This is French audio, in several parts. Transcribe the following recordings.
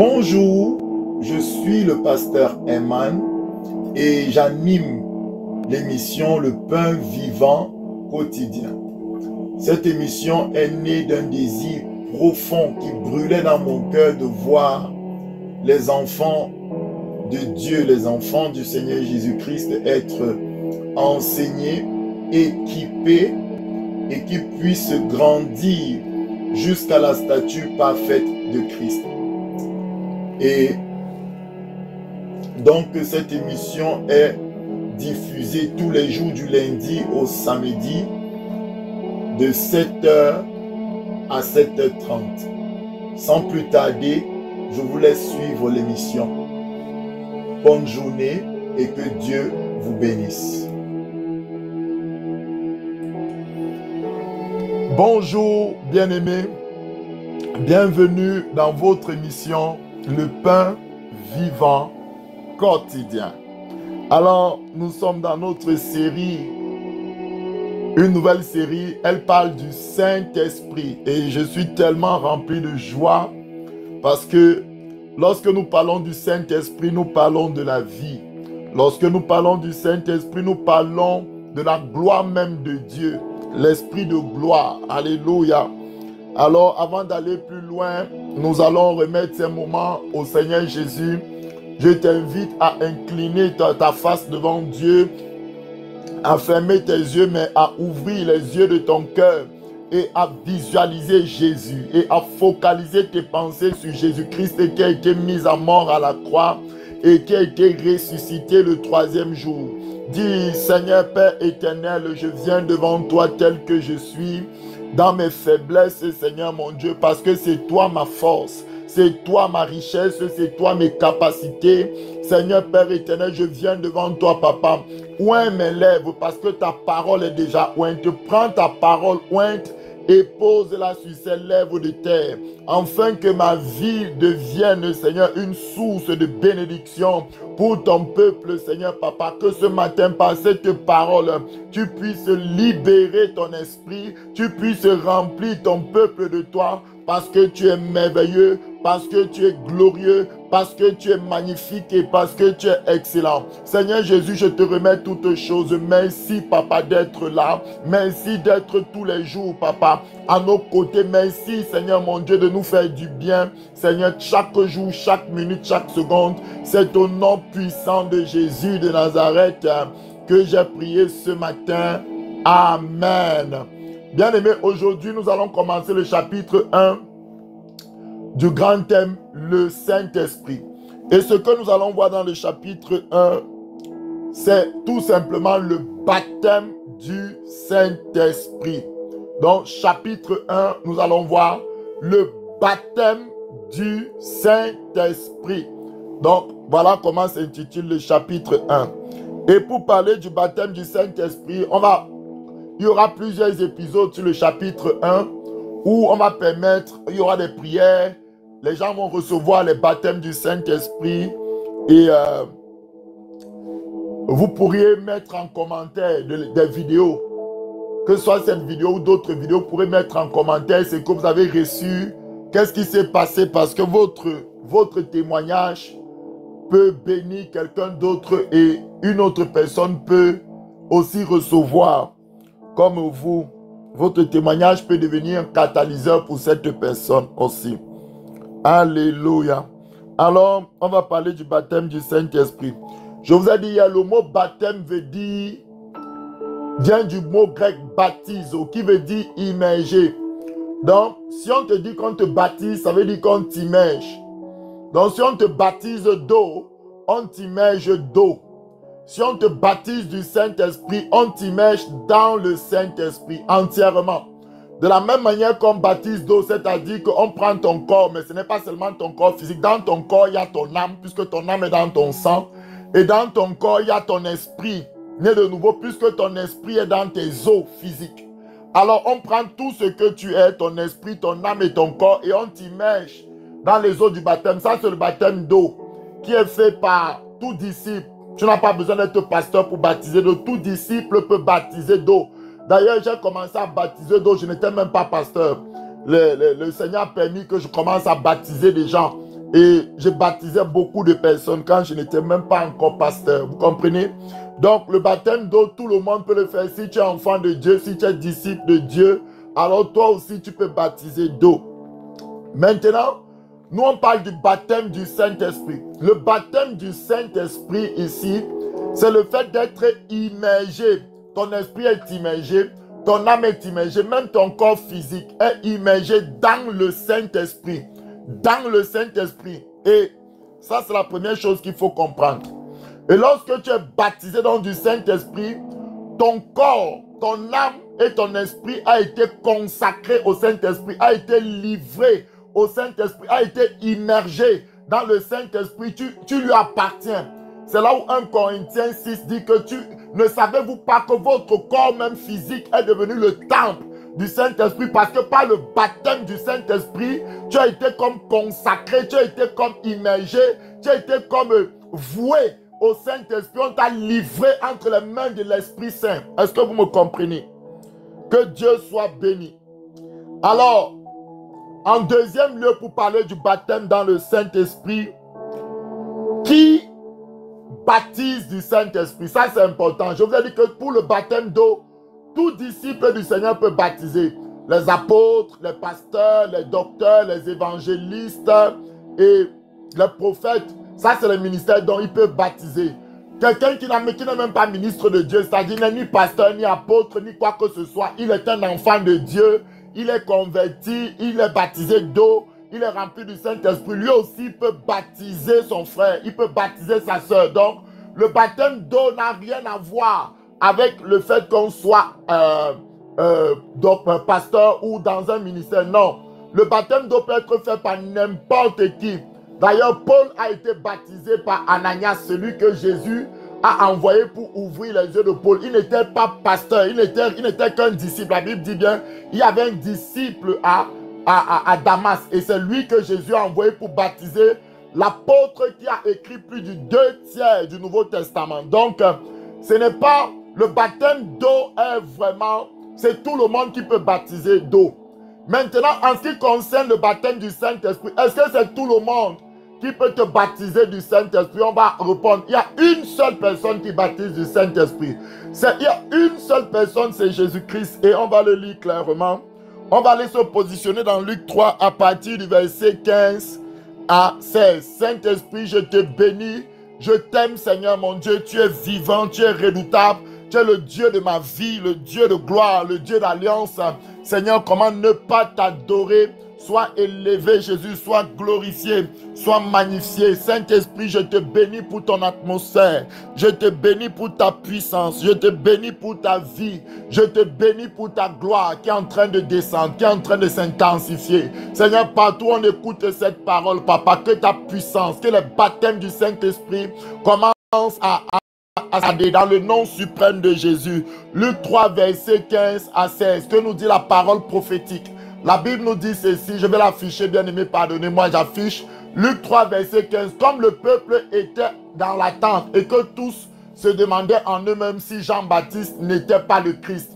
Bonjour, je suis le pasteur Eman et j'anime l'émission Le Pain Vivant Quotidien. Cette émission est née d'un désir profond qui brûlait dans mon cœur de voir les enfants de Dieu, les enfants du Seigneur Jésus-Christ être enseignés, équipés et qui puissent grandir jusqu'à la stature parfaite de Christ. Et donc cette émission est diffusée tous les jours du lundi au samedi de 7h à 7h30. Sans plus tarder, je vous laisse suivre l'émission. Bonne journée et que Dieu vous bénisse. Bonjour bien-aimés, bienvenue dans votre émission Le Pain Vivant Quotidien. Alors, nous sommes dans notre série, une nouvelle série, elle parle du Saint-Esprit et je suis tellement rempli de joie parce que lorsque nous parlons du Saint-Esprit, nous parlons de la vie. Lorsque nous parlons du Saint-Esprit, nous parlons de la gloire même de Dieu. L'esprit de gloire, alléluia. Alors avant d'aller plus loin, nous allons remettre ces moments au Seigneur Jésus. Je t'invite à incliner ta face devant Dieu, à fermer tes yeux, mais à ouvrir les yeux de ton cœur et à visualiser Jésus et à focaliser tes pensées sur Jésus-Christ qui a été mis à mort à la croix et qui a été ressuscité le troisième jour. Dis, Seigneur Père éternel, je viens devant toi tel que je suis, dans mes faiblesses, Seigneur mon Dieu, parce que c'est toi ma force, c'est toi ma richesse, c'est toi mes capacités. Seigneur Père éternel, je viens devant toi, Papa. Oins mes lèvres parce que ta parole est déjà ointe. Prends ta parole ointe et pose-la sur ces lèvres de terre, afin que ma vie devienne, Seigneur, une source de bénédiction pour ton peuple, Seigneur Papa. Que ce matin, par cette parole, tu puisses libérer ton esprit, tu puisses remplir ton peuple de toi, parce que tu es merveilleux, parce que tu es glorieux, parce que tu es magnifique et parce que tu es excellent. Seigneur Jésus, je te remets toutes choses. Merci, Papa, d'être là. Merci d'être tous les jours, Papa, à nos côtés. Merci, Seigneur mon Dieu, de nous faire du bien. Seigneur, chaque jour, chaque minute, chaque seconde, c'est au nom puissant de Jésus de Nazareth que j'ai prié ce matin. Amen. Bien-aimés, aujourd'hui, nous allons commencer le chapitre 1 du grand thème, le Saint-Esprit. Et ce que nous allons voir dans le chapitre 1, c'est tout simplement le baptême du Saint-Esprit. Donc, chapitre 1, nous allons voir le baptême du Saint-Esprit. Donc, voilà comment s'intitule le chapitre 1. Et pour parler du baptême du Saint-Esprit, il y aura plusieurs épisodes sur le chapitre 1 où on va permettre, il y aura des prières, les gens vont recevoir les baptêmes du Saint-Esprit et vous pourriez mettre en commentaire des vidéos, que ce soit cette vidéo ou d'autres vidéos, vous pourrez mettre en commentaire ce que vous avez reçu, qu'est-ce qui s'est passé, parce que votre témoignage peut bénir quelqu'un d'autre et une autre personne peut aussi recevoir comme vous. Votre témoignage peut devenir un catalyseur pour cette personne aussi. Alléluia. Alors, on va parler du baptême du Saint-Esprit. Je vous ai dit hier, le mot baptême vient du mot grec baptizo, qui veut dire immerger. Donc, si on te dit qu'on te baptise, ça veut dire qu'on t'immerge. Donc, si on te baptise d'eau, on t'immerge d'eau. Si on te baptise du Saint-Esprit, on t'immerge dans le Saint-Esprit entièrement. De la même manière qu'on baptise d'eau, c'est-à-dire qu'on prend ton corps, mais ce n'est pas seulement ton corps physique. Dans ton corps, il y a ton âme, puisque ton âme est dans ton sang. Et dans ton corps, il y a ton esprit, né de nouveau, puisque ton esprit est dans tes os physiques. Alors, on prend tout ce que tu es, ton esprit, ton âme et ton corps, et on t'immerge dans les eaux du baptême. Ça, c'est le baptême d'eau qui est fait par tout disciple. Tu n'as pas besoin d'être pasteur pour baptiser d'eau. Tout disciple peut baptiser d'eau. D'ailleurs, j'ai commencé à baptiser d'eau. Je n'étais même pas pasteur. Le Seigneur a permis que je commence à baptiser des gens. Et je baptisais beaucoup de personnes quand je n'étais même pas encore pasteur. Vous comprenez? Donc, le baptême d'eau, tout le monde peut le faire. Si tu es enfant de Dieu, si tu es disciple de Dieu, alors toi aussi, tu peux baptiser d'eau. Maintenant, nous, on parle du baptême du Saint-Esprit. Le baptême du Saint-Esprit ici, c'est le fait d'être immergé. Ton esprit est immergé, ton âme est immergée, même ton corps physique est immergé dans le Saint-Esprit. Dans le Saint-Esprit. Et ça, c'est la première chose qu'il faut comprendre. Et lorsque tu es baptisé dans du Saint-Esprit, ton corps, ton âme et ton esprit a été consacré au Saint-Esprit, a été livré au Saint-Esprit, a été immergé dans le Saint-Esprit. Tu lui appartiens. C'est là où 1 Corinthiens 6 dit que ne savez-vous pas que votre corps même physique est devenu le temple du Saint-Esprit, parce que par le baptême du Saint-Esprit, tu as été comme consacré, tu as été comme immergé, tu as été comme voué au Saint-Esprit. On t'a livré entre les mains de l'Esprit Saint. Est-ce que vous me comprenez? Que Dieu soit béni. Alors, en deuxième lieu, pour parler du baptême dans le Saint-Esprit, qui baptise du Saint-Esprit? Ça, c'est important. Je vous ai dit que pour le baptême d'eau, tout disciple du Seigneur peut baptiser. Les apôtres, les pasteurs, les docteurs, les évangélistes et les prophètes. Ça, c'est le ministère dont ils peuvent baptiser. Quelqu'un qui n'est même pas ministre de Dieu, c'est-à-dire n'est ni pasteur, ni apôtre, ni quoi que ce soit. Il est un enfant de Dieu. Il est converti, il est baptisé d'eau, il est rempli du Saint-Esprit. Lui aussi peut baptiser son frère, il peut baptiser sa soeur. Donc, le baptême d'eau n'a rien à voir avec le fait qu'on soit pasteur ou dans un ministère. Non, le baptême d'eau peut être fait par n'importe qui. D'ailleurs, Paul a été baptisé par Ananias, celui que Jésus a envoyé pour ouvrir les yeux de Paul. Il n'était pas pasteur, il n'était qu'un disciple. La Bible dit bien, il y avait un disciple à Damas, et c'est lui que Jésus a envoyé pour baptiser l'apôtre qui a écrit plus du 2/3 du Nouveau Testament. Donc, ce n'est pas le baptême d'eau, est vraiment, c'est tout le monde qui peut baptiser d'eau. Maintenant, en ce qui concerne le baptême du Saint-Esprit, est-ce que c'est tout le monde qui peut te baptiser du Saint-Esprit? On va répondre, il y a une seule personne qui baptise du Saint-Esprit. Il y a une seule personne, c'est Jésus-Christ, et on va le lire clairement. On va aller se positionner dans Luc 3 à partir du verset 15 à 16. Saint-Esprit, je te bénis, je t'aime Seigneur mon Dieu, tu es vivant, tu es redoutable, tu es le Dieu de ma vie, le Dieu de gloire, le Dieu d'alliance. Seigneur, comment ne pas t'adorer? Sois élevé, Jésus, sois glorifié, sois magnifié. Saint-Esprit, je te bénis pour ton atmosphère. Je te bénis pour ta puissance. Je te bénis pour ta vie. Je te bénis pour ta gloire qui est en train de descendre, qui est en train de s'intensifier. Seigneur, partout on écoute cette parole, Papa, que ta puissance, que le baptême du Saint-Esprit commence à dans le nom suprême de Jésus. Luc 3, verset 15 à 16, que nous dit la parole prophétique. La Bible nous dit ceci, je vais l'afficher, bien aimé, pardonnez-moi, j'affiche. Luc 3, verset 15, comme le peuple était dans l'attente et que tous se demandaient en eux-mêmes si Jean-Baptiste n'était pas le Christ.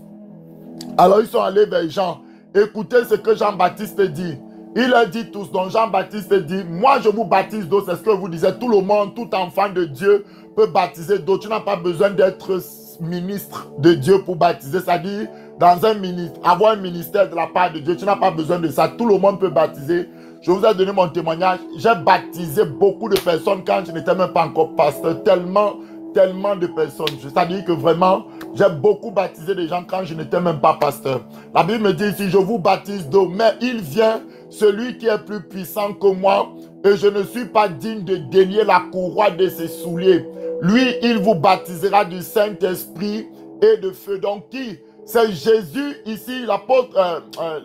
Alors ils sont allés vers Jean. Écoutez ce que Jean-Baptiste dit. Il a dit tous, donc Jean-Baptiste dit, moi je vous baptise d'eau, c'est ce que vous disiez, tout le monde, tout enfant de Dieu peut baptiser d'eau. Tu n'as pas besoin d'être ministre de Dieu pour baptiser, c'est-à-dire dans un ministère, avoir un ministère de la part de Dieu, tu n'as pas besoin de ça, tout le monde peut baptiser. Je vous ai donné mon témoignage, j'ai baptisé beaucoup de personnes quand je n'étais même pas encore pasteur, tellement de personnes, c'est-à-dire que vraiment, j'ai beaucoup baptisé des gens quand je n'étais même pas pasteur. La Bible me dit ici, je vous baptise d'eau, mais il vient celui qui est plus puissant que moi, et je ne suis pas digne de délier la courroie de ses souliers. Lui, il vous baptisera du Saint-Esprit et de feu. Donc qui? C'est Jésus ici, l'apôtre,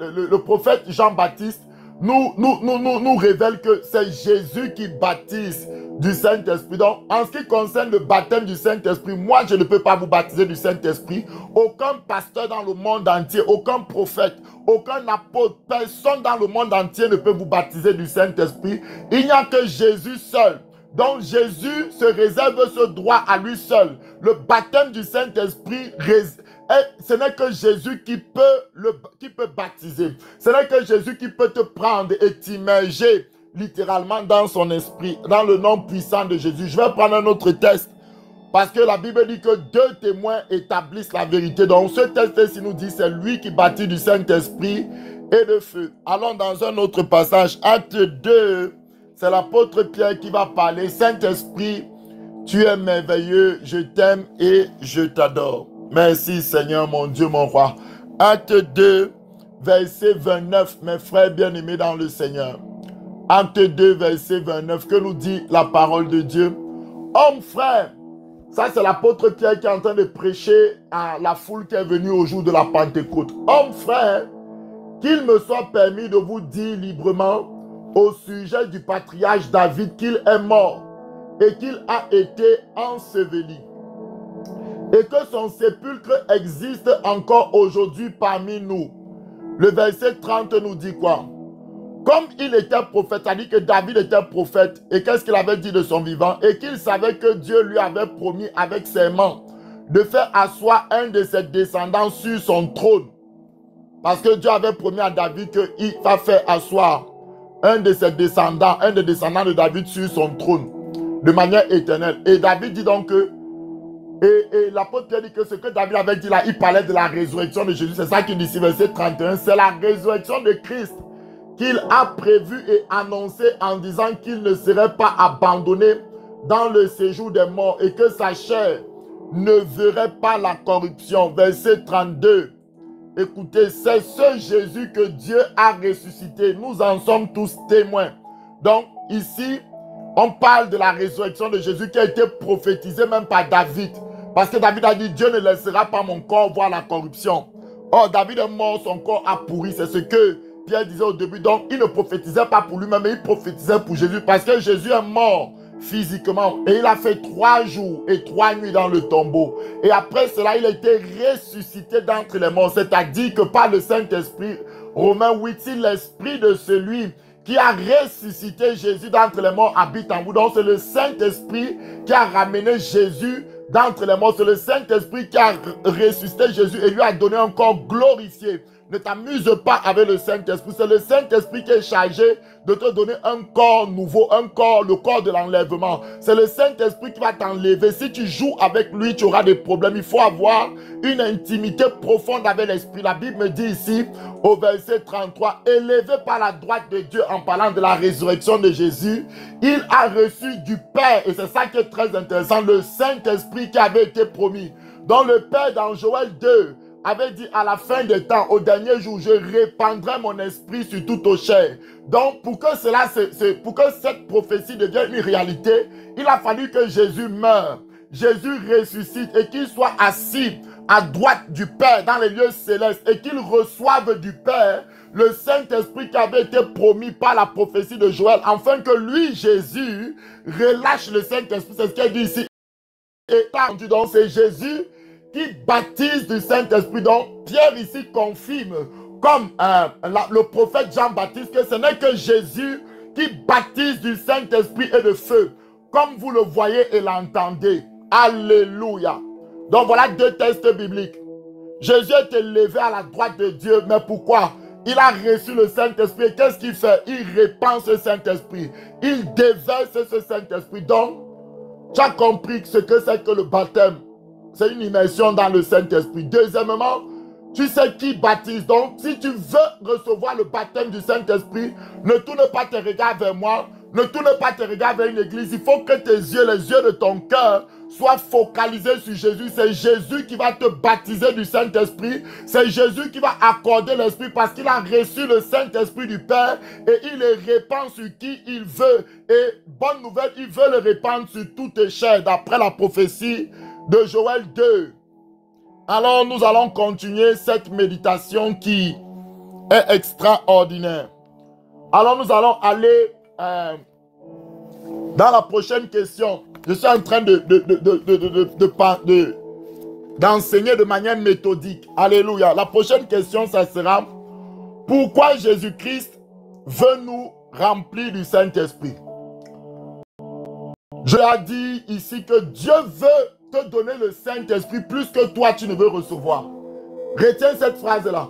le prophète Jean-Baptiste nous révèle que c'est Jésus qui baptise du Saint-Esprit. Donc, en ce qui concerne le baptême du Saint-Esprit, moi, je ne peux pas vous baptiser du Saint-Esprit. Aucun pasteur dans le monde entier, aucun prophète, aucun apôtre, personne dans le monde entier ne peut vous baptiser du Saint-Esprit. Il n'y a que Jésus seul. Donc, Jésus se réserve ce droit à lui seul. Le baptême du Saint-Esprit, ce n'est que Jésus qui peut baptiser. Ce n'est que Jésus qui peut te prendre et t'immerger littéralement dans son esprit, dans le nom puissant de Jésus. Je vais prendre un autre test. Parce que la Bible dit que 2 témoins établissent la vérité. Donc ce test-ci nous dit c'est lui qui baptise du Saint-Esprit et de feu. Allons dans un autre passage. Acte 2, c'est l'apôtre Pierre qui va parler. Saint-Esprit, tu es merveilleux, je t'aime et je t'adore. Merci Seigneur mon Dieu, mon roi. Acte 2, verset 29, mes frères bien-aimés dans le Seigneur. Acte 2, verset 29, que nous dit la parole de Dieu. Homme frère, ça c'est l'apôtre Pierre qui est en train de prêcher à la foule qui est venue au jour de la Pentecôte. Homme frère, qu'il me soit permis de vous dire librement au sujet du patriarche David qu'il est mort et qu'il a été enseveli et que son sépulcre existe encore aujourd'hui parmi nous. Le verset 30 nous dit quoi? Comme il était prophète, c'est-à-dire que David était prophète, et qu'est-ce qu'il avait dit de son vivant? Et qu'il savait que Dieu lui avait promis avec serment de faire asseoir un de ses descendants sur son trône. Parce que Dieu avait promis à David qu'il va faire asseoir un de ses descendants, un des descendants de David sur son trône, de manière éternelle. Et David dit donc que, et l'apôtre Pierre dit que ce que David avait dit là, il parlait de la résurrection de Jésus. C'est ça qu'il dit ici, verset 31, c'est la résurrection de Christ qu'il a prévu et annoncé en disant qu'il ne serait pas abandonné dans le séjour des morts et que sa chair ne verrait pas la corruption. Verset 32. Écoutez, c'est ce Jésus que Dieu a ressuscité. Nous en sommes tous témoins. Donc ici, on parle de la résurrection de Jésus qui a été prophétisée même par David. Parce que David a dit, Dieu ne laissera pas mon corps voir la corruption. Or, David est mort, son corps a pourri. C'est ce que Pierre disait au début. Donc, il ne prophétisait pas pour lui-même, mais il prophétisait pour Jésus. Parce que Jésus est mort physiquement. Et il a fait 3 jours et 3 nuits dans le tombeau. Et après cela, il a été ressuscité d'entre les morts. C'est-à-dire que par le Saint-Esprit, Romains 8, si l'esprit de celui qui a ressuscité Jésus d'entre les morts habite en vous. Donc, c'est le Saint-Esprit qui a ramené Jésus d'entre les morts. C'est le Saint-Esprit qui a ressuscité Jésus et lui a donné un corps glorifié. Ne t'amuse pas avec le Saint-Esprit. C'est le Saint-Esprit qui est chargé de te donner un corps nouveau, un corps, le corps de l'enlèvement. C'est le Saint-Esprit qui va t'enlever. Si tu joues avec lui, tu auras des problèmes. Il faut avoir une intimité profonde avec l'Esprit. La Bible me dit ici, au verset 33, élevé par la droite de Dieu en parlant de la résurrection de Jésus, il a reçu du Père, et c'est ça qui est très intéressant, le Saint-Esprit qui avait été promis. Donc le Père dans Joël 2, avait dit à la fin des temps, au dernier jour, je répandrai mon esprit sur toute aux chair. Donc, pour que pour que cette prophétie devienne une réalité, il a fallu que Jésus meure, Jésus ressuscite et qu'il soit assis à droite du Père dans les lieux célestes et qu'il reçoive du Père le Saint-Esprit qui avait été promis par la prophétie de Joël, afin que lui, Jésus, relâche le Saint-Esprit. C'est ce qu'il dit ici. Et donc, c'est Jésus qui baptise du Saint-Esprit. Donc, Pierre ici confirme, comme le prophète Jean-Baptiste, que ce n'est que Jésus qui baptise du Saint-Esprit et de feu, comme vous le voyez et l'entendez. Alléluia. Donc, voilà 2 textes bibliques. Jésus est élevé à la droite de Dieu, mais pourquoi? Il a reçu le Saint-Esprit. Et qu'est-ce qu'il fait? Il répand ce Saint-Esprit. Il déverse ce Saint-Esprit. Donc, tu as compris ce que c'est que le baptême. C'est une immersion dans le Saint-Esprit. Deuxièmement, tu sais qui baptise. Donc, si tu veux recevoir le baptême du Saint-Esprit, ne tourne pas tes regards vers moi, ne tourne pas tes regards vers une église. Il faut que tes yeux, les yeux de ton cœur, soient focalisés sur Jésus. C'est Jésus qui va te baptiser du Saint-Esprit. C'est Jésus qui va accorder l'Esprit parce qu'il a reçu le Saint-Esprit du Père et il le répand sur qui il veut. Et bonne nouvelle, il veut le répandre sur toute chair d'après la prophétie de Joël 2. Alors nous allons continuer cette méditation qui est extraordinaire. Alors nous allons aller dans la prochaine question. Je suis en train d'enseigner de manière méthodique. Alléluia. La prochaine question, ça sera: pourquoi Jésus-Christ veut nous remplir du Saint-Esprit? Je l'ai dit ici que Dieu veut te donner le Saint-Esprit plus que toi tu ne veux recevoir. Retiens cette phrase-là.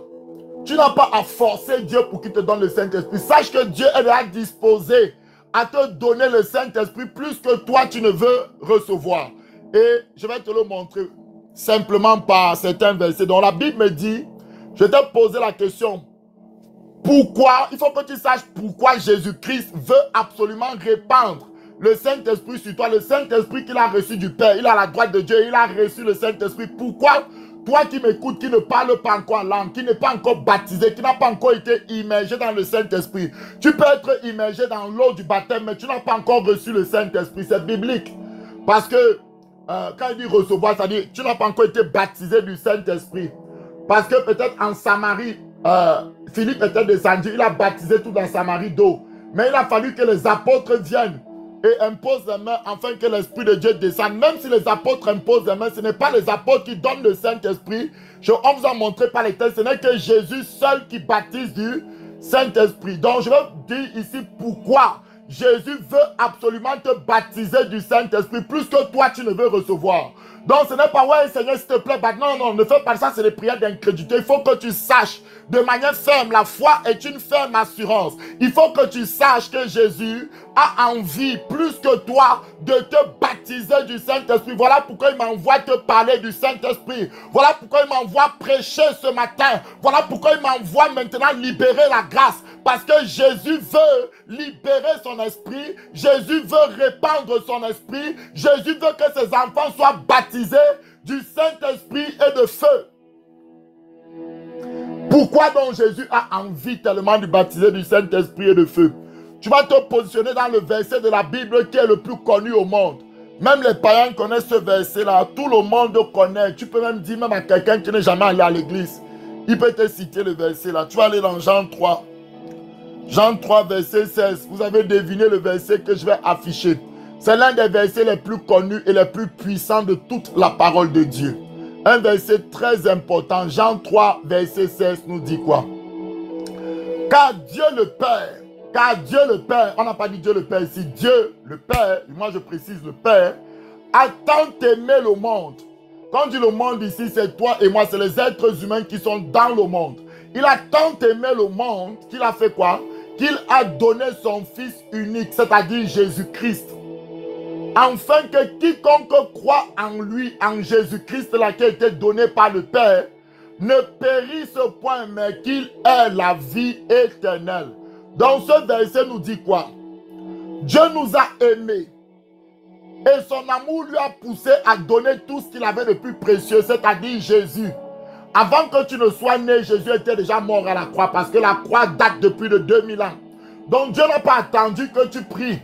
Tu n'as pas à forcer Dieu pour qu'il te donne le Saint-Esprit. Sache que Dieu est déjà disposé à te donner le Saint-Esprit plus que toi tu ne veux recevoir. Et je vais te le montrer simplement par certains versets. Donc la Bible me dit, je t'ai posé la question, pourquoi, il faut que tu saches pourquoi Jésus-Christ veut absolument répandre le Saint-Esprit sur toi. Le Saint-Esprit qu'il a reçu du Père, il est à la droite de Dieu, il a reçu le Saint-Esprit. Pourquoi toi qui m'écoutes, qui ne parle pas encore en langue, qui n'est pas encore baptisé, qui n'a pas encore été immergé dans le Saint-Esprit, tu peux être immergé dans l'eau du baptême, mais tu n'as pas encore reçu le Saint-Esprit. C'est biblique. Parce que quand il dit recevoir, ça dit tu n'as pas encore été baptisé du Saint-Esprit. Parce que peut-être en Samarie, Philippe était descendu, il a baptisé toute la Samarie d'eau. Mais il a fallu que les apôtres viennent et imposent les mains afin que l'Esprit de Dieu descende. Même si les apôtres imposent les mains, ce n'est pas les apôtres qui donnent le Saint-Esprit. On vous a montré par les textes, ce n'est que Jésus seul qui baptise du Saint-Esprit. Donc je vais dire ici pourquoi Jésus veut absolument te baptiser du Saint-Esprit plus que toi tu ne veux recevoir. Donc ce n'est pas ouais Seigneur s'il te plaît, bah, non, non, ne fais pas ça, c'est des prières d'incrédulité. Il faut que tu saches de manière ferme, la foi est une ferme assurance. Il faut que tu saches que Jésus a envie plus que toi de te baptiser du Saint-Esprit. Voilà pourquoi il m'envoie te parler du Saint-Esprit. Voilà pourquoi il m'envoie prêcher ce matin. Voilà pourquoi il m'envoie maintenant libérer la grâce. Parce que Jésus veut libérer son esprit. Jésus veut répandre son esprit. Jésus veut que ses enfants soient baptisés du Saint-Esprit et de feu. Pourquoi donc Jésus a envie tellement de baptiser du Saint-Esprit et de feu? Tu vas te positionner dans le verset de la Bible qui est le plus connu au monde. Même les païens connaissent ce verset-là. Tout le monde le connaît. Tu peux même dire même à quelqu'un qui n'est jamais allé à l'église. Il peut te citer le verset-là. Tu vas aller dans Jean 3. Jean 3, verset 16. Vous avez deviné le verset que je vais afficher. C'est l'un des versets les plus connus et les plus puissants de toute la parole de Dieu. Un verset très important. Jean 3, verset 16 nous dit quoi? Car Dieu le Père, on n'a pas dit Dieu le Père ici, Dieu le Père, moi je précise le Père, a tant aimé le monde. Quand on dit le monde ici, c'est toi et moi, c'est les êtres humains qui sont dans le monde. Il a tant aimé le monde qu'il a fait quoi? Qu'il a donné son Fils unique, c'est-à-dire Jésus-Christ. Afin que quiconque croit en lui, en Jésus-Christ, là qui a été donné par le Père, ne périsse point, mais qu'il ait la vie éternelle. Donc ce verset nous dit quoi? Dieu nous a aimés. Et son amour lui a poussé à donner tout ce qu'il avait de plus précieux, c'est-à-dire Jésus. Avant que tu ne sois né, Jésus était déjà mort à la croix, parce que la croix date de plus de 2000 ans. Donc Dieu n'a pas attendu que tu pries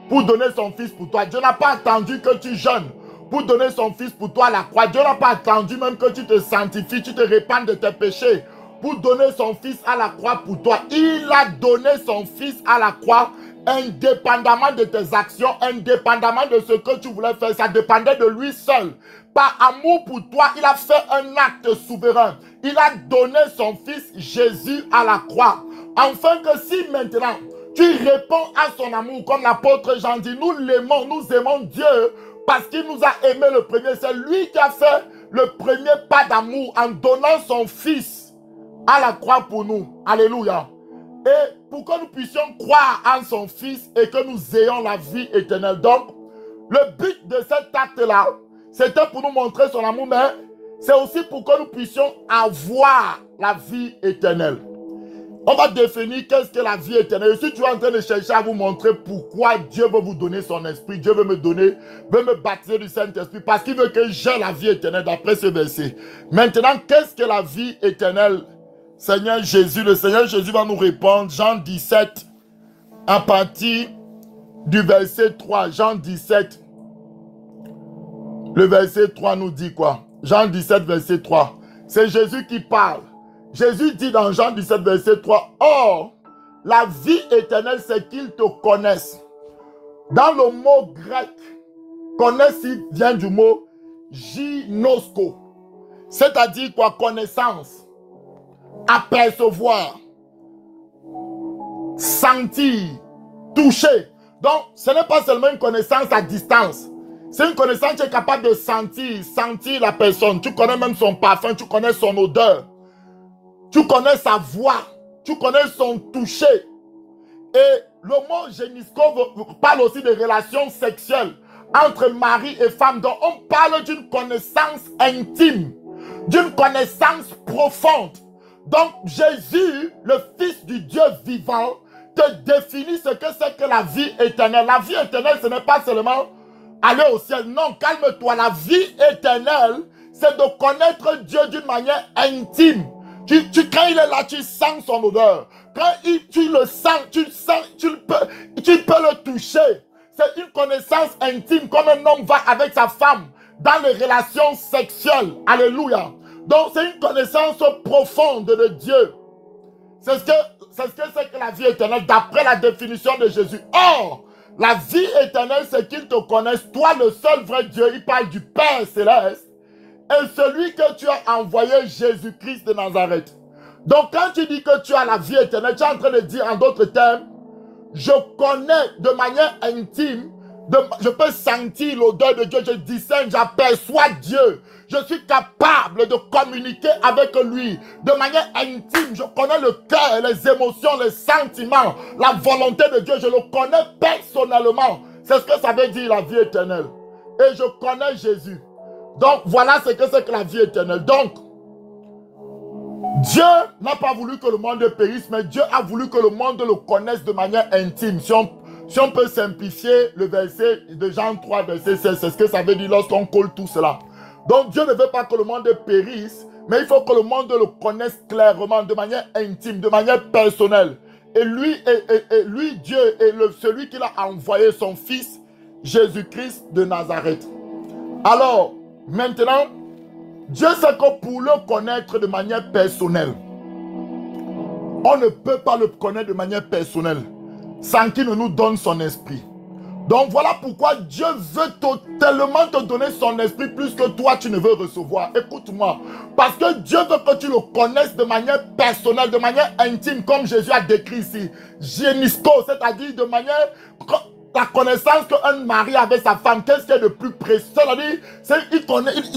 pour donner son Fils pour toi. Dieu n'a pas attendu que tu jeûnes pour donner son Fils pour toi à la croix. Dieu n'a pas attendu même que tu te sanctifies, tu te répandes de tes péchés pour donner son Fils à la croix pour toi. Il a donné son Fils à la croix indépendamment de tes actions, indépendamment de ce que tu voulais faire. Ça dépendait de lui seul. Par amour pour toi, il a fait un acte souverain. Il a donné son Fils Jésus à la croix. Afin que si maintenant tu réponds à son amour, comme l'apôtre Jean dit, nous l'aimons, nous aimons Dieu parce qu'il nous a aimé le premier. C'est lui qui a fait le premier pas d'amour en donnant son Fils à la croix pour nous. Alléluia. Et pour que nous puissions croire en son Fils et que nous ayons la vie éternelle. Donc, le but de cet acte-là, c'était pour nous montrer son amour, mais c'est aussi pour que nous puissions avoir la vie éternelle. On va définir qu'est-ce que la vie éternelle. Si tu es en train de chercher à vous montrer pourquoi Dieu veut vous donner son esprit, Dieu veut me baptiser du Saint-Esprit, parce qu'il veut que j'aie la vie éternelle d'après ce verset. Maintenant, qu'est-ce que la vie éternelle? Seigneur Jésus, le Seigneur Jésus va nous répondre. Jean 17, à partir du verset 3. Jean 17, le verset 3 nous dit quoi? Jean 17, verset 3. C'est Jésus qui parle. Jésus dit dans Jean 17, verset 3, « Or, la vie éternelle, c'est qu'ils te connaissent. » Dans le mot grec, connaître vient du mot ginosko. C'est-à-dire quoi? Connaissance, apercevoir, sentir, toucher. Donc, ce n'est pas seulement une connaissance à distance. C'est une connaissance qui est capable de sentir la personne. Tu connais même son parfum, tu connais son odeur. Tu connais sa voix. Tu connais son toucher. Et le mot génisco parle aussi de relations sexuelles entre mari et femme. Donc on parle d'une connaissance intime, d'une connaissance profonde. Donc Jésus, le Fils du Dieu vivant, te définit ce que c'est que la vie éternelle. La vie éternelle, ce n'est pas seulement aller au ciel. Non, calme-toi. La vie éternelle, c'est de connaître Dieu d'une manière intime. Quand il est là, tu sens son odeur. Quand tu le sens, tu peux le toucher. C'est une connaissance intime, comme un homme va avec sa femme dans les relations sexuelles. Alléluia. Donc, c'est une connaissance profonde de Dieu. C'est ce que c'est que la vie éternelle, d'après la définition de Jésus. Or, la vie éternelle, c'est qu'il te connaisse, toi, le seul vrai Dieu. Il parle du Père céleste. Et celui que tu as envoyé, Jésus-Christ de Nazareth. Donc, quand tu dis que tu as la vie éternelle, tu es en train de dire en d'autres termes, je connais de manière intime, je peux sentir l'odeur de Dieu, je discerne, j'aperçois Dieu. Je suis capable de communiquer avec lui de manière intime. Je connais le cœur, les émotions, les sentiments, la volonté de Dieu. Je le connais personnellement. C'est ce que ça veut dire la vie éternelle. Et je connais Jésus. Donc, voilà ce que c'est que la vie éternelle. Donc, Dieu n'a pas voulu que le monde périsse, mais Dieu a voulu que le monde le connaisse de manière intime. Si on peut simplifier le verset de Jean 3, verset 16, c'est ce que ça veut dire lorsqu'on colle tout cela. Donc, Dieu ne veut pas que le monde périsse, mais il faut que le monde le connaisse clairement, de manière intime, de manière personnelle. Et lui, Dieu, est celui qui a envoyé son Fils, Jésus-Christ de Nazareth. Alors, maintenant, Dieu sait que pour le connaître de manière personnelle, on ne peut pas le connaître de manière personnelle sans qu'il ne nous donne son esprit. Donc voilà pourquoi Dieu veut tellement te donner son esprit plus que toi tu ne veux recevoir. Écoute-moi, parce que Dieu veut que tu le connaisses de manière personnelle, de manière intime, comme Jésus a décrit ici. Génisco, c'est-à-dire de manière... La connaissance qu'un mari avec sa femme, qu'est-ce qu'il y a de plus précieux? C'est-à-dire,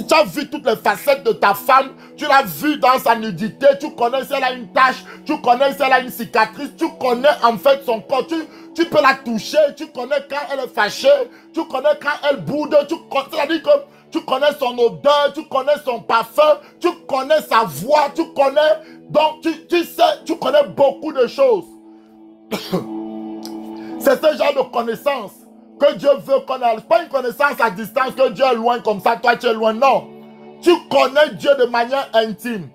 tu as vu toutes les facettes de ta femme, tu l'as vu dans sa nudité, tu connais si elle a une tache, tu connais si elle a une cicatrice, tu connais en fait son corps, tu peux la toucher, tu connais quand elle est fâchée, tu connais quand elle boude, c'est-à-dire que tu connais son odeur, tu connais son parfum, tu connais sa voix, tu connais, donc tu sais, tu connais beaucoup de choses. C'est ce genre de connaissance que Dieu veut qu'on ait. Pas une connaissance à distance, que Dieu est loin comme ça, toi tu es loin. Non. Tu connais Dieu de manière intime.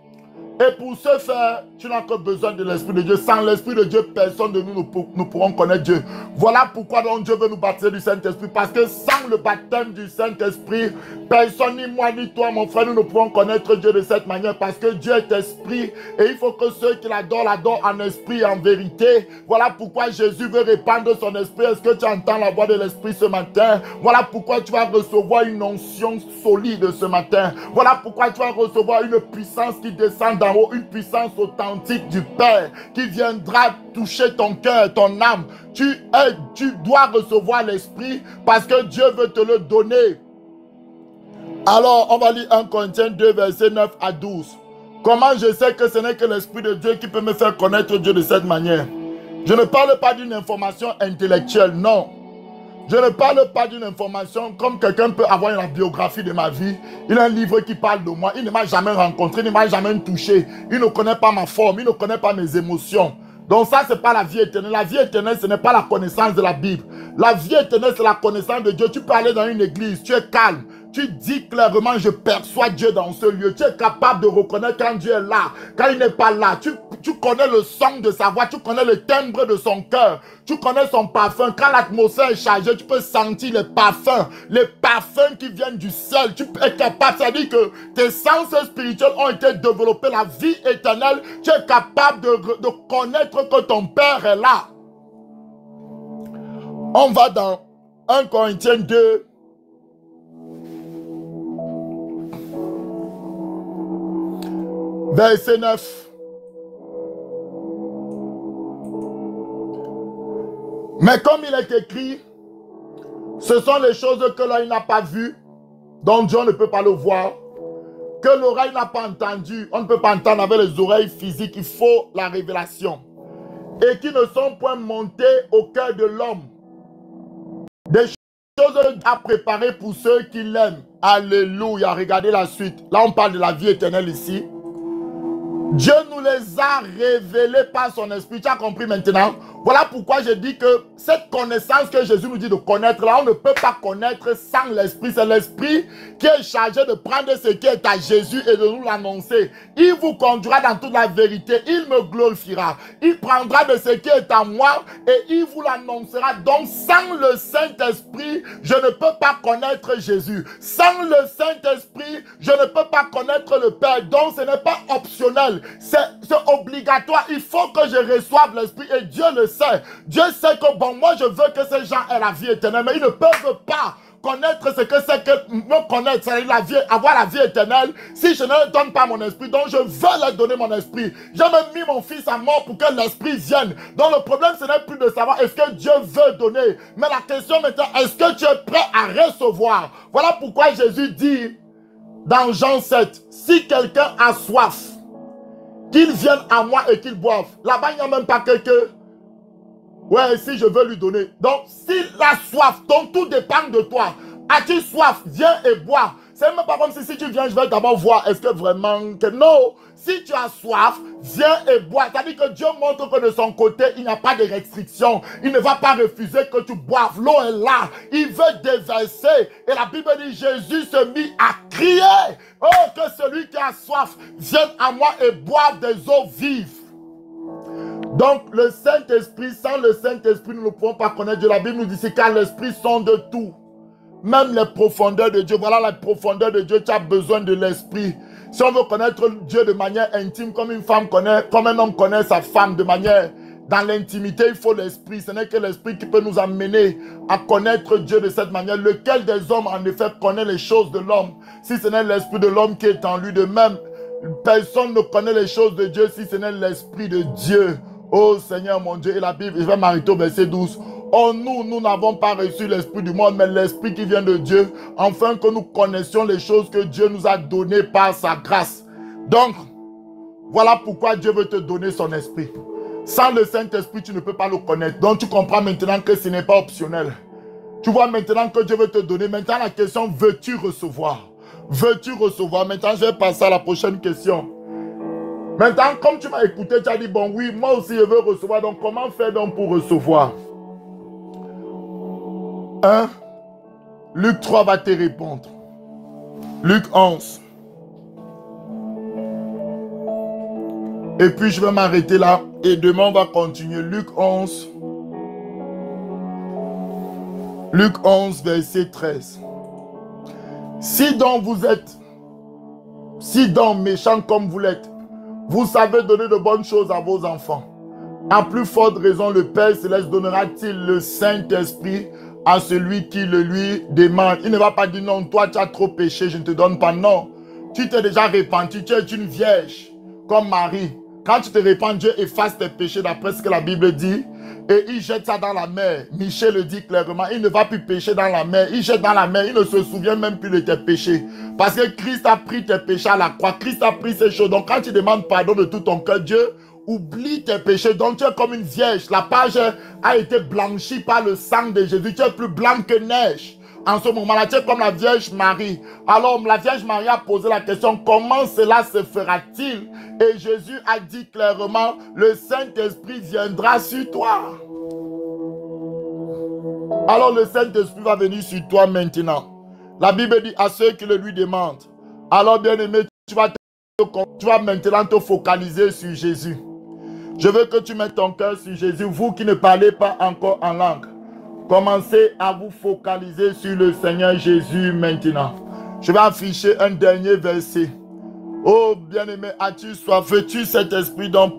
Et pour ce faire, tu n'as que besoin de l'Esprit de Dieu. Sans l'Esprit de Dieu, personne de nous pourrons connaître Dieu. Voilà pourquoi donc Dieu veut nous baptiser du Saint-Esprit. Parce que sans le baptême du Saint-Esprit, personne, ni moi, ni toi, mon frère, nous ne pourrons connaître Dieu de cette manière. Parce que Dieu est esprit. Et il faut que ceux qui l'adorent en esprit et en vérité. Voilà pourquoi Jésus veut répandre son esprit. Est-ce que tu entends la voix de l'Esprit ce matin? Voilà pourquoi tu vas recevoir une onction solide ce matin. Voilà pourquoi tu vas recevoir une puissance qui descend d'en haut, une puissance authentique du Père qui viendra toucher ton cœur, ton âme. Tu dois recevoir l'Esprit parce que Dieu veut te le donner. Alors, on va lire 1 Corinthiens 2, versets 9 à 12. Comment je sais que ce n'est que l'Esprit de Dieu qui peut me faire connaître Dieu de cette manière? Je ne parle pas d'une information intellectuelle, non. Je ne parle pas d'une information comme quelqu'un peut avoir la biographie de ma vie. Il a un livre qui parle de moi. Il ne m'a jamais rencontré, il ne m'a jamais touché. Il ne connaît pas ma forme, il ne connaît pas mes émotions. Donc ça, ce n'est pas la vie éternelle. La vie éternelle, ce n'est pas la connaissance de la Bible. La vie éternelle, c'est la connaissance de Dieu. Tu peux aller dans une église, tu es calme. Tu dis clairement, je perçois Dieu dans ce lieu. Tu es capable de reconnaître quand Dieu est là, quand il n'est pas là. Tu connais le son de sa voix, tu connais le timbre de son cœur, tu connais son parfum. Quand l'atmosphère est chargée, tu peux sentir les parfums qui viennent du ciel. Tu es capable, c'est-à-dire que tes sens spirituels ont été développés, la vie éternelle. Tu es capable de connaître que ton Père est là. On va dans 1 Corinthiens 2. Verset 9. Mais comme il est écrit, ce sont les choses que l'œil n'a pas vues, dont Dieu ne peut pas le voir, que l'oreille n'a pas entendu. On ne peut pas entendre avec les oreilles physiques, il faut la révélation. Et qui ne sont point montées au cœur de l'homme. Des choses à préparer pour ceux qui l'aiment. Alléluia. Regardez la suite. Là, on parle de la vie éternelle ici. Dieu nous les a révélés par son esprit. Tu as compris maintenant? Voilà pourquoi je dis que cette connaissance que Jésus nous dit de connaître, là, on ne peut pas connaître sans l'esprit. C'est l'esprit qui est chargé de prendre ce qui est à Jésus et de nous l'annoncer. Il vous conduira dans toute la vérité. Il me glorifiera. Il prendra de ce qui est à moi et il vous l'annoncera. Donc, sans le Saint-Esprit, je ne peux pas connaître Jésus. Sans le Saint-Esprit, je ne peux pas connaître le Père. Donc, ce n'est pas optionnel. C'est obligatoire. Il faut que je reçoive l'Esprit et Dieu le sait. Dieu sait que bon, moi je veux que ces gens aient la vie éternelle, mais ils ne peuvent pas connaître ce que c'est que me connaître, c'est la vie, avoir la vie éternelle, si je ne leur donne pas mon esprit. Donc je veux leur donner mon esprit. J'ai même mis mon fils à mort pour que l'esprit vienne. Donc le problème, ce n'est plus de savoir est-ce que Dieu veut donner, mais la question maintenant, est-ce que tu es prêt à recevoir? Voilà pourquoi Jésus dit dans Jean 7, si quelqu'un a soif, qu'il vienne à moi et qu'il boive. Là-bas, il n'y a même pas quelqu'un. Ouais, si je veux lui donner. Donc, s'il a soif, donc tout dépend de toi. As-tu soif? Viens et bois. C'est même pas comme si tu viens, je vais d'abord voir. Est-ce que vraiment que non? Si tu as soif, viens et bois. C'est-à-dire que Dieu montre que de son côté, il n'y a pas de restriction. Il ne va pas refuser que tu boives. L'eau est là. Il veut déverser. Et la Bible dit, Jésus se mit à crier. Oh, que celui qui a soif vienne à moi et boive des eaux vives. Donc, le Saint-Esprit, sans le Saint-Esprit, nous ne pouvons pas connaître Dieu. La Bible nous dit, car l'Esprit sonde tout. Même les profondeurs de Dieu. Voilà la profondeur de Dieu. Tu as besoin de l'Esprit. Si on veut connaître Dieu de manière intime, comme une femme connaît, comme un homme connaît sa femme de manière, dans l'intimité, il faut l'Esprit. Ce n'est que l'Esprit qui peut nous amener à connaître Dieu de cette manière. Lequel des hommes, en effet, connaît les choses de l'homme? Si ce n'est l'Esprit de l'homme qui est en lui de même, personne ne connaît les choses de Dieu si ce n'est l'Esprit de Dieu. Oh Seigneur mon Dieu, et la Bible, je vais m'arrêter au verset 12. Oh nous n'avons pas reçu l'Esprit du monde, mais l'Esprit qui vient de Dieu, afin que nous connaissions les choses que Dieu nous a données par sa grâce. Donc, voilà pourquoi Dieu veut te donner son Esprit. Sans le Saint-Esprit, tu ne peux pas le connaître. Donc tu comprends maintenant que ce n'est pas optionnel. Tu vois maintenant que Dieu veut te donner. Maintenant la question, veux-tu recevoir? Veux-tu recevoir? Maintenant je vais passer à la prochaine question. Maintenant, comme tu m'as écouté, tu as dit, bon oui, moi aussi je veux recevoir. Donc comment faire donc pour recevoir? 1. Luc 3 va te répondre. Luc 11. Et puis je vais m'arrêter là. Et demain on va continuer. Luc 11. Luc 11, verset 13. Si donc vous êtes, si donc méchants comme vous l'êtes, vous savez donner de bonnes choses à vos enfants. En plus forte raison, le Père Céleste donnera-t-il le Saint-Esprit à celui qui le lui demande. Il ne va pas dire non, toi tu as trop péché, je ne te donne pas. Non, tu t'es déjà repenti, tu es une vierge comme Marie. Quand tu te repens, Dieu efface tes péchés d'après ce que la Bible dit. Et il jette ça dans la mer. Michel le dit clairement, il ne va plus pécher dans la mer. Il jette dans la mer, il ne se souvient même plus de tes péchés. Parce que Christ a pris tes péchés à la croix. Christ a pris ces choses. Donc quand tu demandes pardon de tout ton cœur, Dieu oublie tes péchés. Donc tu es comme une vierge. La page a été blanchie par le sang de Jésus. Tu es plus blanc que neige. En ce moment-là, tu es comme la Vierge Marie. Alors, la Vierge Marie a posé la question, comment cela se fera-t-il? Et Jésus a dit clairement, le Saint-Esprit viendra sur toi. Alors, le Saint-Esprit va venir sur toi maintenant. La Bible dit à ceux qui le lui demandent. Alors, bien-aimé, tu vas maintenant te focaliser sur Jésus. Je veux que tu mettes ton cœur sur Jésus. Vous qui ne parlez pas encore en langue, commencez à vous focaliser sur le Seigneur Jésus maintenant. Je vais afficher un dernier verset. Oh bien-aimé, as-tu soif? Veux-tu cet esprit dont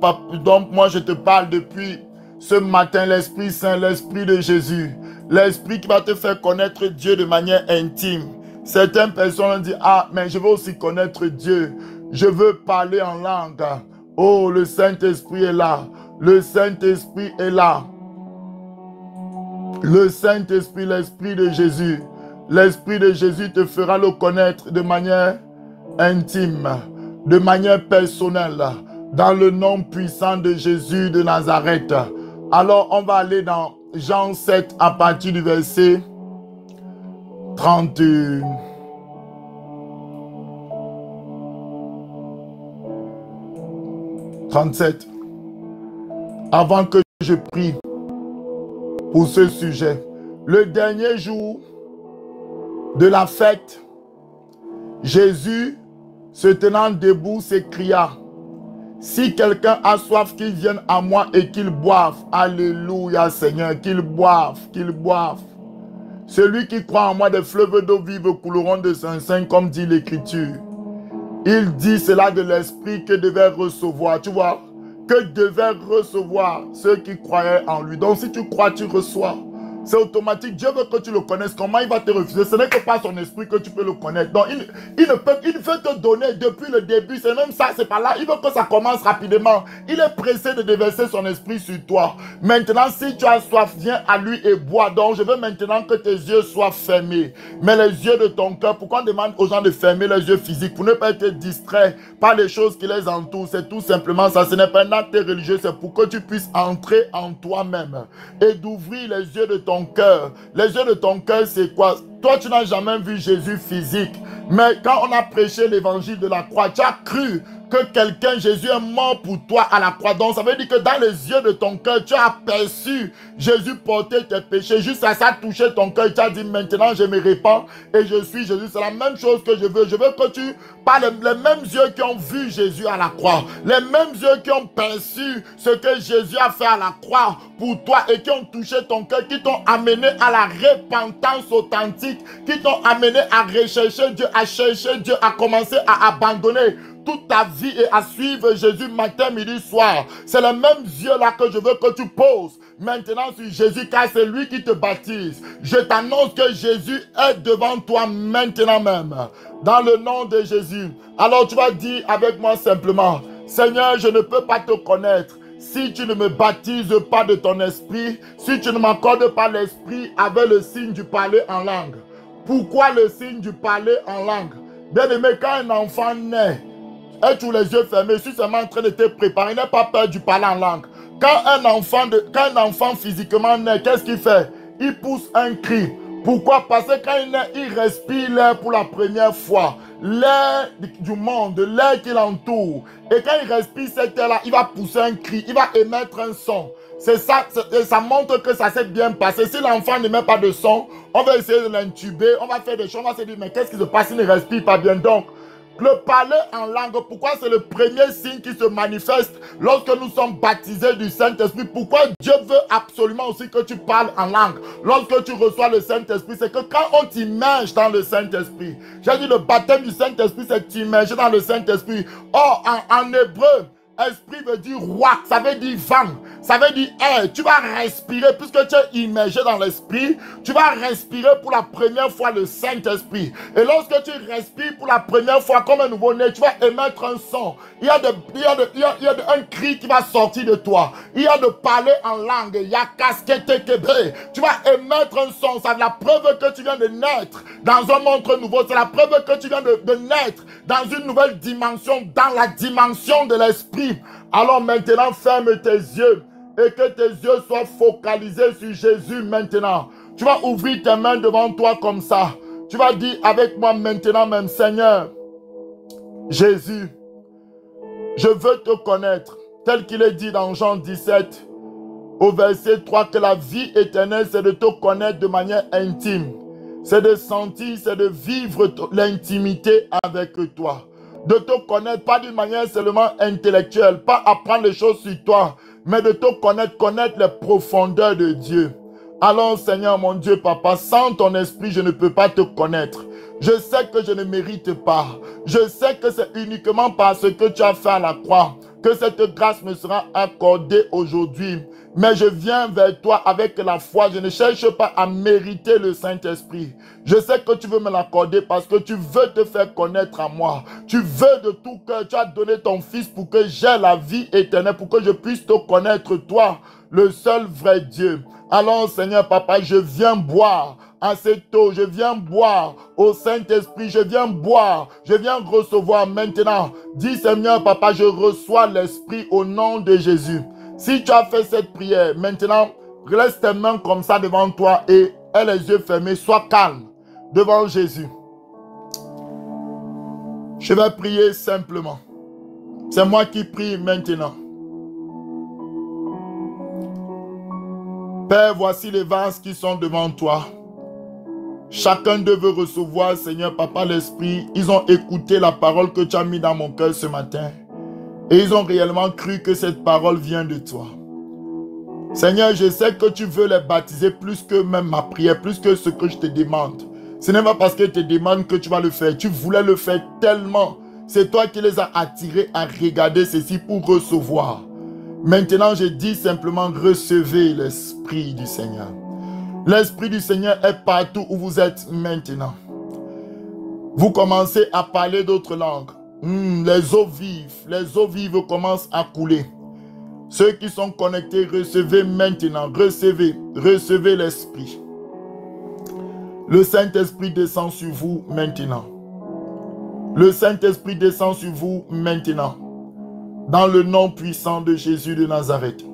moi je te parle depuis ce matin? L'Esprit Saint, l'Esprit de Jésus. L'Esprit qui va te faire connaître Dieu de manière intime. Certaines personnes disent, ah, mais je veux aussi connaître Dieu. Je veux parler en langue. Oh, le Saint-Esprit est là. Le Saint-Esprit est là. Le Saint-Esprit, l'Esprit de Jésus. L'Esprit de Jésus te fera le connaître de manière intime, de manière personnelle, dans le nom puissant de Jésus de Nazareth. Alors, on va aller dans Jean 7 à partir du verset 37. Avant que je prie pour ce sujet, le dernier jour de la fête, Jésus, se tenant debout, s'écria: si quelqu'un a soif, qu'il vienne à moi et qu'il boive. Alléluia, Seigneur, qu'il boive, qu'il boive. Celui qui croit en moi, des fleuves d'eau vive couleront de son sein, comme dit l'Écriture. Il dit cela de l'Esprit que devait recevoir, tu vois, que devaient recevoir ceux qui croyaient en lui. Donc si tu crois, tu reçois. C'est automatique. Dieu veut que tu le connaisses. Comment il va te refuser? Ce n'est que par son esprit que tu peux le connaître. Donc il veut te donner depuis le début. C'est même ça, c'est pas là. Il veut que ça commence rapidement. Il est pressé de déverser son esprit sur toi. Maintenant, si tu as soif, viens à lui et bois. Donc je veux maintenant que tes yeux soient fermés. Mais les yeux de ton cœur, pourquoi on demande aux gens de fermer les yeux physiques? Pour ne pas être distrait par les choses qui les entourent. C'est tout simplement ça. Ce n'est pas un acte religieux. C'est pour que tu puisses entrer en toi-même et d'ouvrir les yeux de ton cœur. Les yeux de ton cœur, c'est quoi? Toi, tu n'as jamais vu Jésus physique. Mais quand on a prêché l'évangile de la croix, tu as cru que quelqu'un, Jésus est mort pour toi à la croix. Donc ça veut dire que dans les yeux de ton cœur, tu as aperçu Jésus porter tes péchés. Juste à ça toucher ton cœur, tu as dit maintenant je me répands et je suis Jésus. C'est la même chose que je veux. Je veux que tu parles les mêmes yeux qui ont vu Jésus à la croix. Les mêmes yeux qui ont perçu ce que Jésus a fait à la croix pour toi et qui ont touché ton cœur, qui t'ont amené à la repentance authentique, qui t'ont amené à rechercher Dieu, à chercher Dieu, à commencer à abandonner toute ta vie et à suivre Jésus matin, midi, soir. C'est les mêmes yeux-là que je veux que tu poses maintenant sur Jésus, car c'est lui qui te baptise. Je t'annonce que Jésus est devant toi maintenant même, dans le nom de Jésus. Alors tu vas dire avec moi simplement: Seigneur, je ne peux pas te connaître si tu ne me baptises pas de ton esprit, si tu ne m'accordes pas l'esprit avec le signe du parler en langue. Pourquoi le signe du parler en langue? Bien aimé, quand un enfant naît, et tu les yeux fermés, je suis seulement en train de te préparer, n'aie pas peur du parler en langue. Quand un enfant physiquement naît, qu'est-ce qu'il fait? Il pousse un cri. Pourquoi? Parce que quand il naît, il respire l'air pour la première fois. L'air du monde, l'air qui l'entoure. Et quand il respire cet air-là, il va pousser un cri, il va émettre un son. C'est ça, ça montre que ça s'est bien passé. Si l'enfant n'émet pas de son, on va essayer de l'intuber, on va faire des choses, on va se dire, mais qu'est-ce qui se passe? Il ne respire pas bien. Donc, le parler en langue, pourquoi c'est le premier signe qui se manifeste lorsque nous sommes baptisés du Saint-Esprit? Pourquoi Dieu veut absolument aussi que tu parles en langue lorsque tu reçois le Saint-Esprit? C'est que quand on t'immerge dans le Saint-Esprit, j'ai dit le baptême du Saint-Esprit, c'est t'immerger dans le Saint-Esprit. Or, en hébreu, esprit veut dire roi, ça veut dire vent, ça veut dire air. Tu vas respirer, puisque tu es immergé dans l'esprit, tu vas respirer pour la première fois le Saint-Esprit. Et lorsque tu respires pour la première fois comme un nouveau-né, tu vas émettre un son. Il y a un cri qui va sortir de toi. Il y a de parler en langue. Il y a casquette kébé. Tu vas émettre un son. C'est la preuve que tu viens de naître dans un monde nouveau. C'est la preuve que tu viens de naître dans une nouvelle dimension, dans la dimension de l'esprit. Alors maintenant, ferme tes yeux et que tes yeux soient focalisés sur Jésus maintenant. Tu vas ouvrir tes mains devant toi comme ça. Tu vas dire avec moi maintenant même: Seigneur, Jésus, je veux te connaître. Tel qu'il est dit dans Jean 17, au verset 3, que la vie éternelle, c'est de te connaître de manière intime. C'est de sentir, c'est de vivre l'intimité avec toi. De te connaître, pas d'une manière seulement intellectuelle, pas apprendre les choses sur toi, mais de te connaître, connaître les profondeurs de Dieu. Alors Seigneur mon Dieu, Papa, sans ton esprit, je ne peux pas te connaître. Je sais que je ne mérite pas. Je sais que c'est uniquement parce que tu as fait à la croix que cette grâce me sera accordée aujourd'hui. Mais je viens vers toi avec la foi. Je ne cherche pas à mériter le Saint-Esprit. Je sais que tu veux me l'accorder parce que tu veux te faire connaître à moi. Tu veux de tout cœur. Tu as donné ton Fils pour que j'aie la vie éternelle, pour que je puisse te connaître, toi, le seul vrai Dieu. Alors, Seigneur Papa, je viens boire à cette eau, je viens boire au Saint-Esprit, je viens boire, je viens recevoir maintenant. Dis Seigneur Papa, je reçois l'Esprit au nom de Jésus. Si tu as fait cette prière, maintenant, laisse tes mains comme ça devant toi et aie les yeux fermés, sois calme devant Jésus. Je vais prier simplement. C'est moi qui prie maintenant. Père, voici les vases qui sont devant toi. Chacun d'eux veut recevoir, Seigneur Papa, l'Esprit. Ils ont écouté la parole que tu as mis dans mon cœur ce matin. Et ils ont réellement cru que cette parole vient de toi. Seigneur, je sais que tu veux les baptiser plus que même ma prière, plus que ce que je te demande. Ce n'est pas parce que je te demande que tu vas le faire. Tu voulais le faire tellement. C'est toi qui les as attirés à regarder ceci pour recevoir. Maintenant, je dis simplement, recevez l'Esprit du Seigneur. L'Esprit du Seigneur est partout où vous êtes maintenant. Vous commencez à parler d'autres langues. Les eaux vives commencent à couler. Ceux qui sont connectés, recevez maintenant, recevez l'Esprit. Le Saint-Esprit descend sur vous maintenant. Le Saint-Esprit descend sur vous maintenant. Dans le nom puissant de Jésus de Nazareth.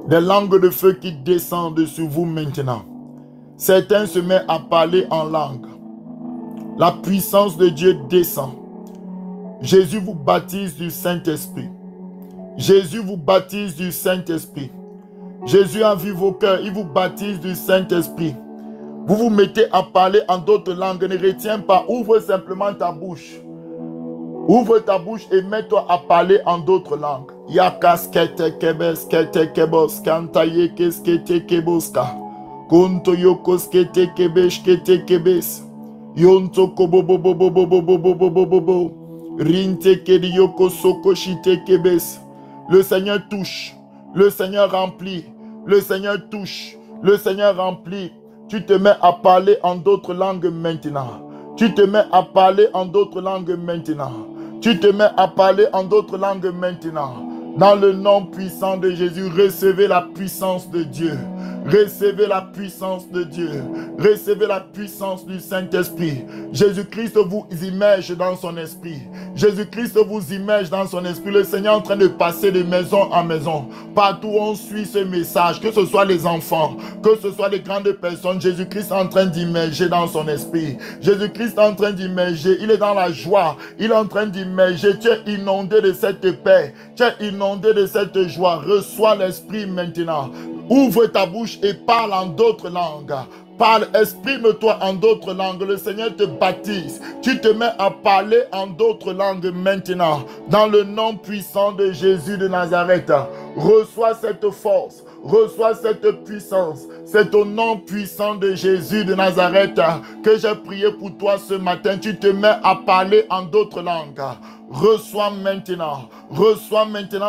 Des langues de feu qui descendent sur vous maintenant. Certains se mettent à parler en langue. La puissance de Dieu descend. Jésus vous baptise du Saint-Esprit. Jésus vous baptise du Saint-Esprit. Jésus a vu vos cœurs, il vous baptise du Saint-Esprit. Vous vous mettez à parler en d'autres langues, ne retiens pas, ouvre simplement ta bouche. Ouvre ta bouche et mets-toi à parler en d'autres langues. Yakas kete kebes kete kebos kantaye keskete keboska. Konto yokos kete kebesh kete kebes. Yonto kobobobobobobobobobobobo. Rinte kedi yoko soko shite kebes. Le Seigneur touche. Le Seigneur remplit. Le Seigneur touche. Le Seigneur remplit. Tu te mets à parler en d'autres langues maintenant. Tu te mets à parler en d'autres langues maintenant. Tu te mets à parler en d'autres langues maintenant. Dans le nom puissant de Jésus, recevez la puissance de Dieu. Recevez la puissance de Dieu. Recevez la puissance du Saint-Esprit. Jésus-Christ vous immerge dans son esprit. Jésus-Christ vous immerge dans son esprit. Le Seigneur est en train de passer de maison en maison. Partout où on suit ce message, que ce soit les enfants, que ce soit les grandes personnes, Jésus-Christ est en train d'immerger dans son esprit. Jésus-Christ est en train d'immerger. Il est dans la joie. Il est en train d'immerger. Tu es inondé de cette paix. Tu es inondé de cette joie. Reçois l'Esprit maintenant. Ouvre ta bouche et parle en d'autres langues. Parle, exprime-toi en d'autres langues. Le Seigneur te baptise. Tu te mets à parler en d'autres langues maintenant. Dans le nom puissant de Jésus de Nazareth. Reçois cette force. Reçois cette puissance. C'est au nom puissant de Jésus de Nazareth que j'ai prié pour toi ce matin. Tu te mets à parler en d'autres langues. Reçois maintenant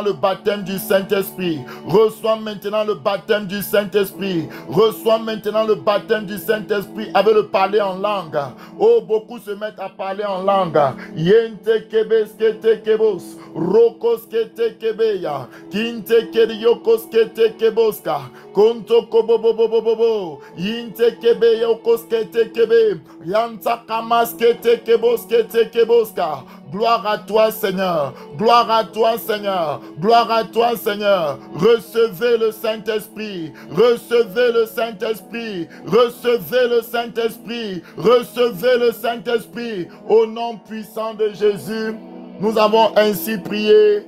le baptême du Saint-Esprit. Reçois maintenant le baptême du Saint-Esprit. Reçois maintenant le baptême du Saint-Esprit avec le parler en langue. Oh, beaucoup se mettent à parler en langue. Yente kebes kete kebos, rokos kete kebeya, kinte keriokos kete keboska, konto kobobobobobo, yinte kebeya okos kete kebe, yanta kamas kete kebos kete keboska. Gloire à toi, Seigneur. Gloire à toi, Seigneur. Gloire à toi, Seigneur. Recevez le Saint-Esprit. Recevez le Saint-Esprit. Recevez le Saint-Esprit. Recevez le Saint-Esprit. Au nom puissant de Jésus, nous avons ainsi prié.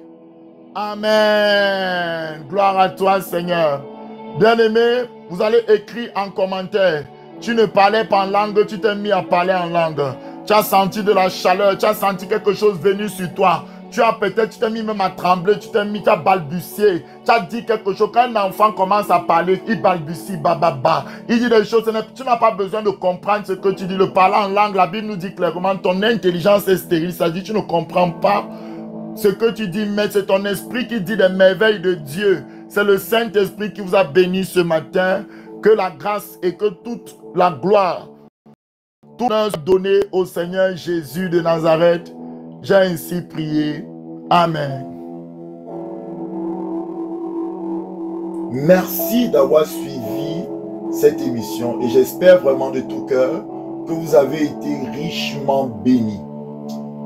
Amen. Gloire à toi, Seigneur. Bien-aimé, vous allez écrire en commentaire. Tu ne parlais pas en langue, tu t'es mis à parler en langue. Tu as senti de la chaleur, tu as senti quelque chose venir sur toi. Tu t'es mis même à trembler, tu as balbutié. Tu as dit quelque chose. Quand un enfant commence à parler, il balbutie, il dit des choses. Tu n'as pas besoin de comprendre ce que tu dis. Le parler en langue, la Bible nous dit clairement, ton intelligence est stérile. Ça dit, tu ne comprends pas ce que tu dis, mais c'est ton esprit qui dit des merveilles de Dieu. C'est le Saint-Esprit qui vous a béni ce matin. Que la grâce et que toute la gloire tout donné au Seigneur Jésus de Nazareth. J'ai ainsi prié. Amen. Merci d'avoir suivi cette émission et j'espère vraiment de tout cœur que vous avez été richement bénis.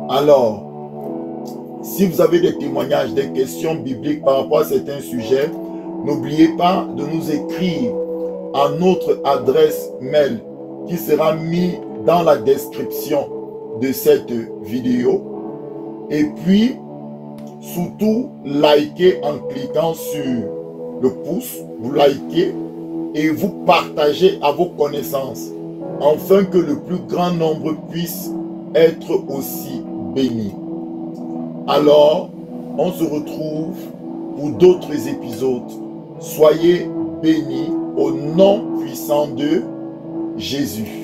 Alors, si vous avez des témoignages, des questions bibliques par rapport à certains sujets, n'oubliez pas de nous écrire à notre adresse mail qui sera mise dans la description de cette vidéo. Et puis, surtout, likez en cliquant sur le pouce, vous likez et vous partagez à vos connaissances, afin que le plus grand nombre puisse être aussi béni. Alors, on se retrouve pour d'autres épisodes. Soyez bénis au nom puissant de Jésus.